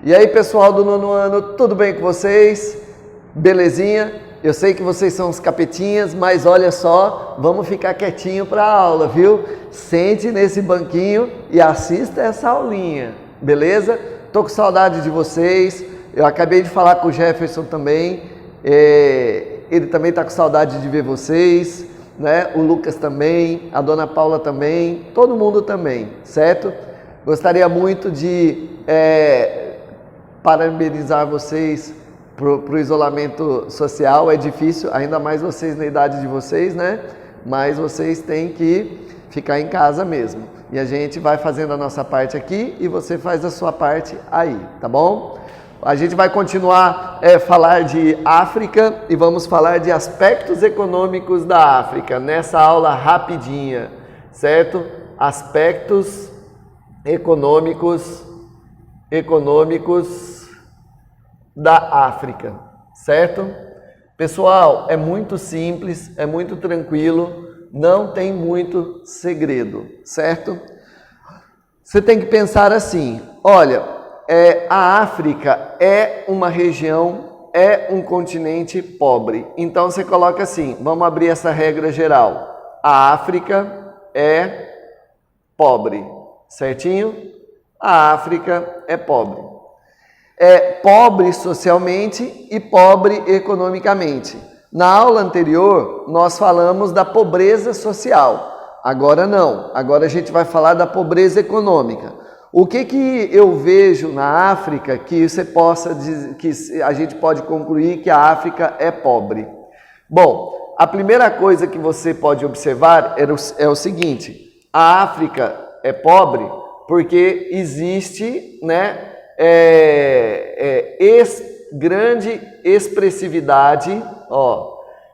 E aí, pessoal do 9º ano, tudo bem com vocês? Belezinha? Eu sei que vocês são os capetinhas, mas olha só, vamos ficar quietinho para a aula, viu? Sente nesse banquinho e assista essa aulinha, beleza? Tô com saudade de vocês, eu acabei de falar com o Jefferson também, ele também tá com saudade de ver vocês, né? O Lucas também, a Dona Paula também, todo mundo também, certo? Gostaria muito de parabenizar vocês pro isolamento social. É difícil, ainda mais vocês na idade de vocês, né? Mas vocês têm que ficar em casa mesmo. E a gente vai fazendo a nossa parte aqui e você faz a sua parte aí, tá bom? A gente vai continuar falar de África e vamos falar de aspectos econômicos da África nessa aula rapidinha, certo? Aspectos econômicos da África, certo? Pessoal, é muito simples, é muito tranquilo, não tem muito segredo, certo? Você tem que pensar assim, olha, a África é uma região, é um continente pobre. Então você coloca assim, vamos abrir essa regra geral. A África é pobre, certinho? A África é pobre. É pobre socialmente e pobre economicamente. Na aula anterior, nós falamos da pobreza social. Agora não. Agora a gente vai falar da pobreza econômica. O que eu vejo na África que você possa dizer, que a gente pode concluir que a África é pobre? Bom, a primeira coisa que você pode observar é o seguinte: a África é pobre porque existe, né, grande expressividade,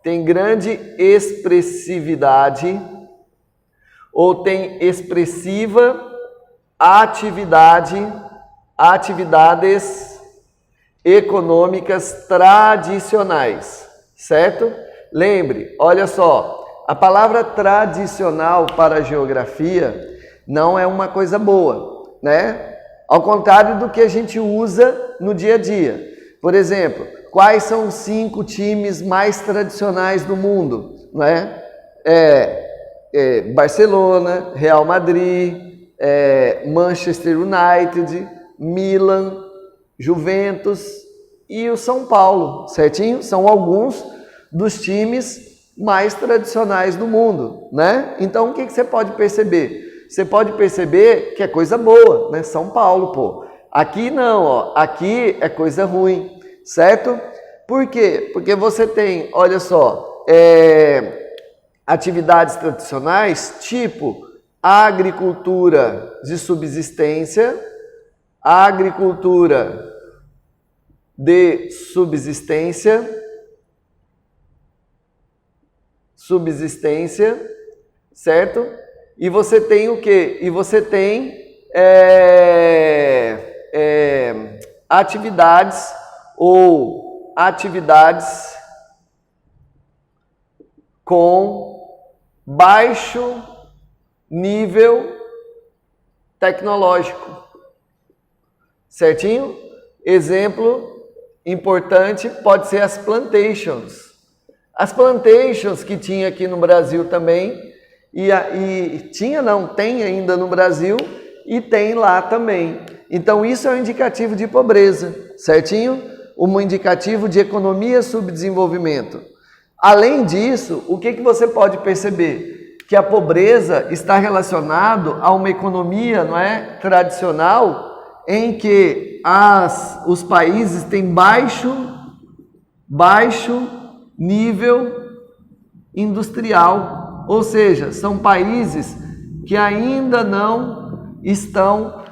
tem grande expressividade ou tem expressiva atividades econômicas tradicionais, certo? Lembre, olha só, a palavra tradicional para a geografia não é uma coisa boa, né? Ao contrário do que a gente usa no dia a dia. Por exemplo, quais são os 5 times mais tradicionais do mundo? Não é? Barcelona, Real Madrid, Manchester United, Milan, Juventus e o São Paulo, certinho? São alguns dos times mais tradicionais do mundo, né? Então, o que você pode perceber? Você pode perceber que é coisa boa, né? São Paulo, pô. Aqui não, aqui é coisa ruim, certo? Por quê? Porque você tem, olha só, atividades tradicionais tipo agricultura de subsistência, certo? E você tem o quê? E você tem atividades com baixo nível tecnológico, certinho? Exemplo importante pode ser as plantations. As plantations que tinha aqui no Brasil também, tem ainda no Brasil e tem lá também. Então isso é um indicativo de pobreza, certinho? Um indicativo de economia subdesenvolvimento. Além disso, o que você pode perceber? Que a pobreza está relacionado a uma economia, não é, tradicional, em que os países têm baixo nível industrial. Ou seja, são países que ainda não estão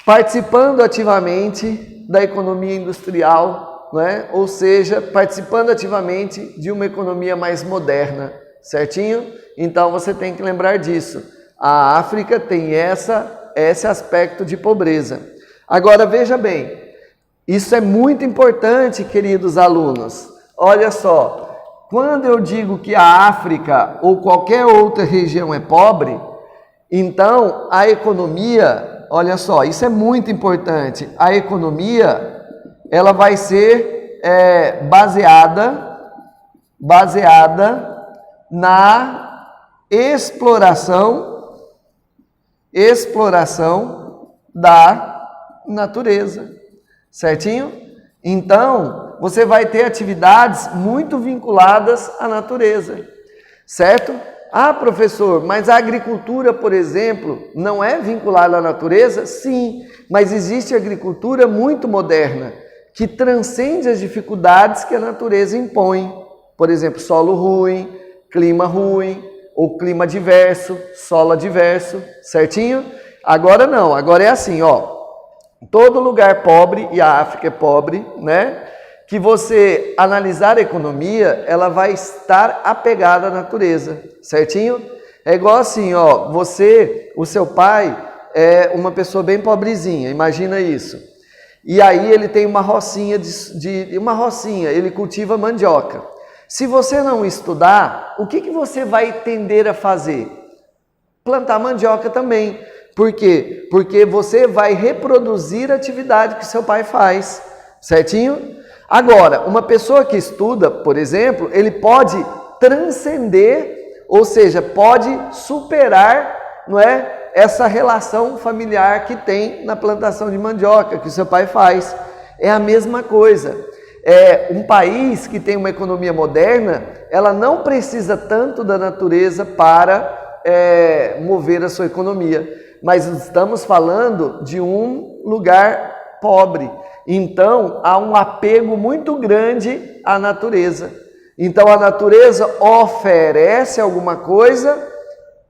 participando ativamente da economia industrial, né? Ou seja, participando ativamente de uma economia mais moderna, certinho? Então você tem que lembrar disso. A África tem esse aspecto de pobreza. Agora veja bem, isso é muito importante, queridos alunos. Olha só. Quando eu digo que a África ou qualquer outra região é pobre, então a economia, olha só, isso é muito importante. A economia, ela vai ser baseada na exploração da natureza, certinho? Então, você vai ter atividades muito vinculadas à natureza, certo? Ah, professor, mas a agricultura, por exemplo, não é vinculada à natureza? Sim, mas existe agricultura muito moderna, que transcende as dificuldades que a natureza impõe. Por exemplo, solo ruim, ou clima diverso, solo adverso, certinho? Agora não, agora é assim, ó. Todo lugar pobre, e a África é pobre, né? Que você analisar a economia, ela vai estar apegada à natureza, certinho? É igual assim, ó, o seu pai é uma pessoa bem pobrezinha, imagina isso. E aí ele tem uma rocinha, ele cultiva mandioca. Se você não estudar, o que você vai tender a fazer? Plantar mandioca também. Por quê? Porque você vai reproduzir a atividade que seu pai faz, certinho? Agora, uma pessoa que estuda, por exemplo, ele pode transcender, ou seja, pode superar, não é, essa relação familiar que tem na plantação de mandioca, que o seu pai faz. É a mesma coisa. Um país que tem uma economia moderna, ela não precisa tanto da natureza para mover a sua economia. Mas estamos falando de um lugar pobre. Então, há um apego muito grande à natureza. Então, a natureza oferece alguma coisa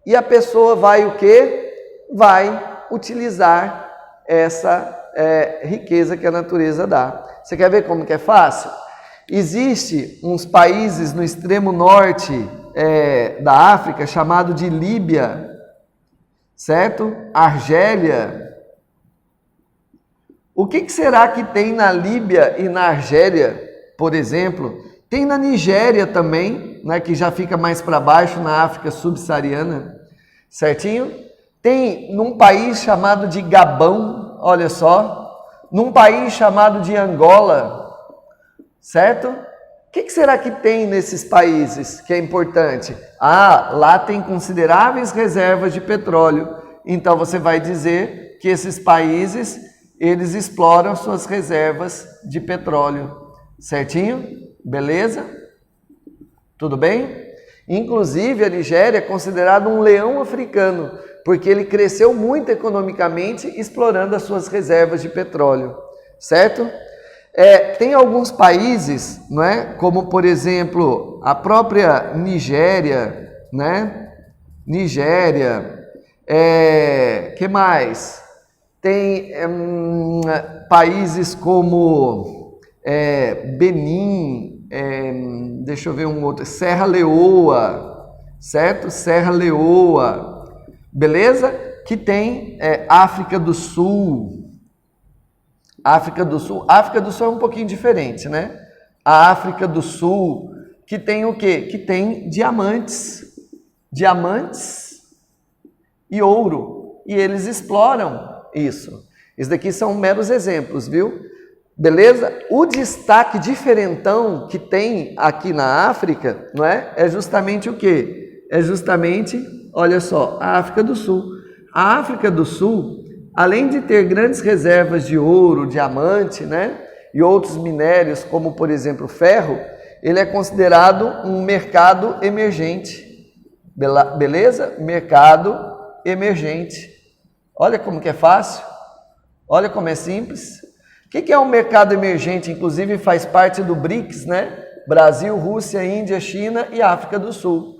e a pessoa vai o quê? Vai utilizar essa riqueza que a natureza dá. Você quer ver como que é fácil? Existe uns países no extremo norte da África, chamado de Líbia, certo? Argélia. O que será que tem na Líbia e na Argélia, por exemplo? Tem na Nigéria também, né, que já fica mais para baixo, na África subsaariana, certinho? Tem num país chamado de Gabão, olha só, num país chamado de Angola, certo? O que será que tem nesses países que é importante? Ah, lá tem consideráveis reservas de petróleo. Então você vai dizer que esses países, eles exploram suas reservas de petróleo. Certinho? Beleza? Tudo bem? Inclusive a Nigéria é considerada um leão africano, porque ele cresceu muito economicamente explorando as suas reservas de petróleo. Certo? Tem alguns países, não é? Como por exemplo a própria Nigéria, né? Que mais? Tem países como Benin, deixa eu ver um outro, Serra Leoa, certo? Serra Leoa, beleza? Que tem África do Sul. África do Sul é um pouquinho diferente, né? A África do Sul, que tem o quê? Que tem diamantes e ouro, e eles exploram isso. Isso daqui são meros exemplos, viu? Beleza? O destaque diferentão que tem aqui na África, não é? É justamente o quê? É justamente, olha só, a África do Sul. A África do Sul, além de ter grandes reservas de ouro, diamante, né? E outros minérios, como por exemplo ferro, ele é considerado um mercado emergente. Beleza? Mercado emergente. Olha como que é fácil. Olha como é simples. O que é um mercado emergente? Inclusive faz parte do BRICS, né? Brasil, Rússia, Índia, China e África do Sul.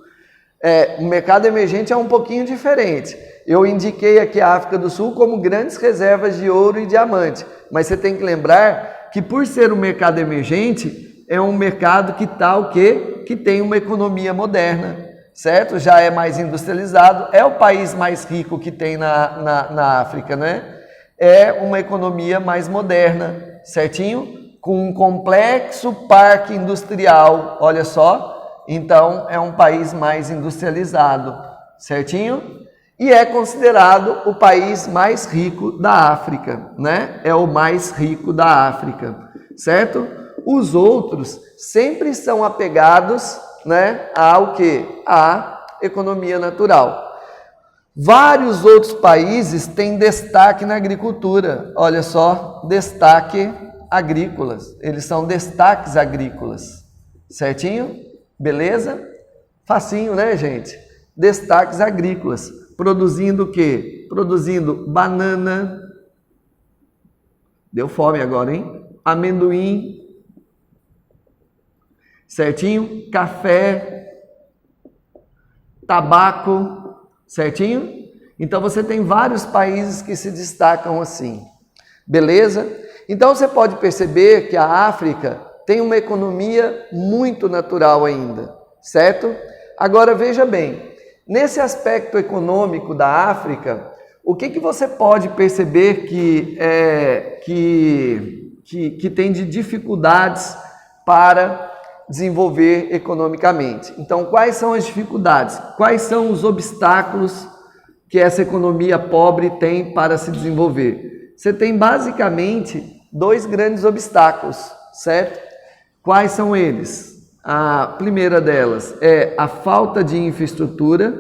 O mercado emergente é um pouquinho diferente. Eu indiquei aqui a África do Sul como grandes reservas de ouro e diamante. Mas você tem que lembrar que por ser um mercado emergente, é um mercado que tá o quê? Que tem uma economia moderna, certo? Já é mais industrializado, é o país mais rico que tem na África, né? É uma economia mais moderna, certinho? Com um complexo parque industrial, olha só. Então, é um país mais industrializado, certinho? e é considerado o país mais rico da África, né? É o mais rico da África, certo? Os outros sempre são apegados, né, ao quê? À economia natural. Vários outros países têm destaque na agricultura. Olha só, destaque agrícolas. Eles são destaques agrícolas. Certinho? Beleza? Facinho, né, gente? Destaques agrícolas. Produzindo o quê? Produzindo banana. Deu fome agora, hein? Amendoim. Certinho? Café. Tabaco. Certinho? Então você tem vários países que se destacam assim. Beleza? Então você pode perceber que a África tem uma economia muito natural ainda, certo? Agora veja bem, nesse aspecto econômico da África, o que você pode perceber que tem de dificuldades para desenvolver economicamente? Então, quais são as dificuldades? Quais são os obstáculos que essa economia pobre tem para se desenvolver? Você tem basicamente dois grandes obstáculos, certo? Quais são eles? A primeira delas é a falta de infraestrutura,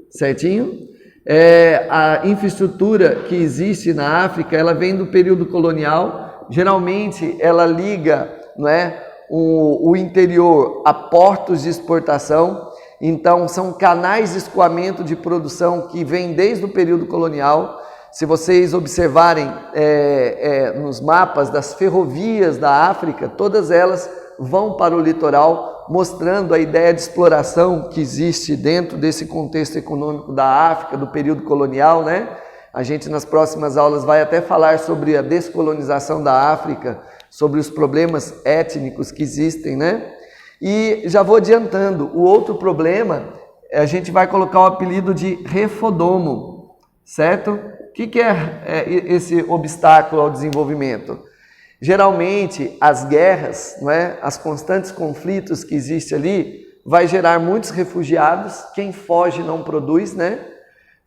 certinho? A infraestrutura que existe na África, ela vem do período colonial. Geralmente ela liga, não é, o interior a portos de exportação, então são canais de escoamento de produção que vêm desde o período colonial. Se vocês observarem nos mapas das ferrovias da África, todas elas vão para o litoral, mostrando a ideia de exploração que existe dentro desse contexto econômico da África, do período colonial, né? A gente nas próximas aulas vai até falar sobre a descolonização da África, sobre os problemas étnicos que existem, né? E já vou adiantando, o outro problema, a gente vai colocar o apelido de refodomo, certo? O que é esse obstáculo ao desenvolvimento? Geralmente as guerras, não é? As constantes conflitos que existem ali, vai gerar muitos refugiados, quem foge não produz, né?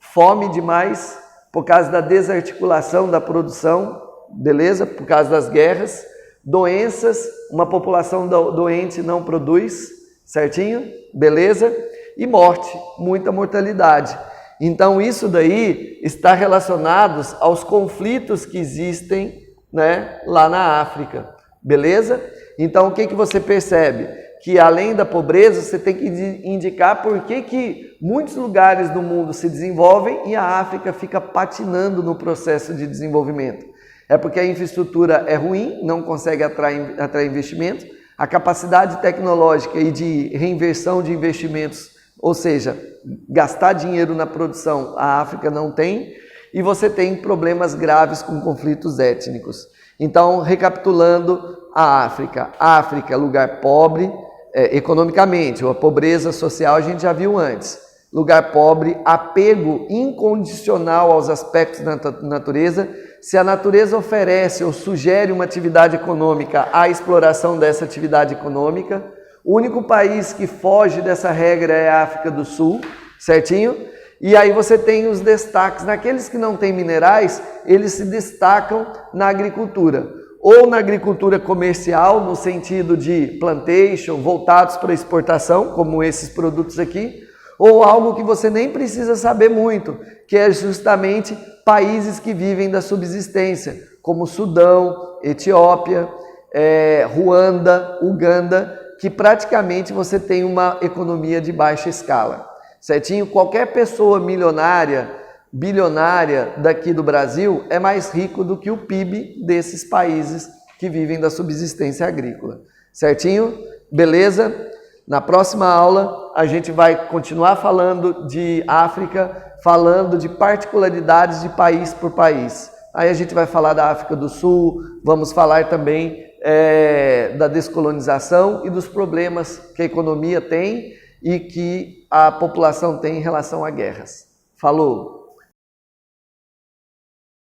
Fome demais, por causa da desarticulação da produção, beleza? Por causa das guerras, doenças, uma população doente não produz, certinho? Beleza? E morte, muita mortalidade. Então isso daí está relacionado aos conflitos que existem, né, lá na África, beleza? Então o que você percebe? Que além da pobreza, você tem que indicar por que muitos lugares do mundo se desenvolvem e a África fica patinando no processo de desenvolvimento. É porque a infraestrutura é ruim, não consegue atrair investimento, a capacidade tecnológica e de reinversão de investimentos, ou seja, gastar dinheiro na produção, a África não tem, e você tem problemas graves com conflitos étnicos. Então, recapitulando, a África é lugar pobre, economicamente, a pobreza social a gente já viu antes. Lugar pobre, apego incondicional aos aspectos da natureza. Se a natureza oferece ou sugere uma atividade econômica, a exploração dessa atividade econômica. O único país que foge dessa regra é a África do Sul, certinho? E aí você tem os destaques. Naqueles que não têm minerais, eles se destacam na agricultura. Ou na agricultura comercial, no sentido de plantation, voltados para exportação, como esses produtos aqui, ou algo que você nem precisa saber muito, que é justamente países que vivem da subsistência, como Sudão, Etiópia, Ruanda, Uganda, que praticamente você tem uma economia de baixa escala, certinho? Qualquer pessoa milionária, bilionária daqui do Brasil é mais rico do que o PIB desses países que vivem da subsistência agrícola, certinho? Beleza? Na próxima aula a gente vai continuar falando de África, falando de particularidades de país por país. Aí a gente vai falar da África do Sul, vamos falar também da descolonização e dos problemas que a economia tem e que a população tem em relação a guerras. Falou!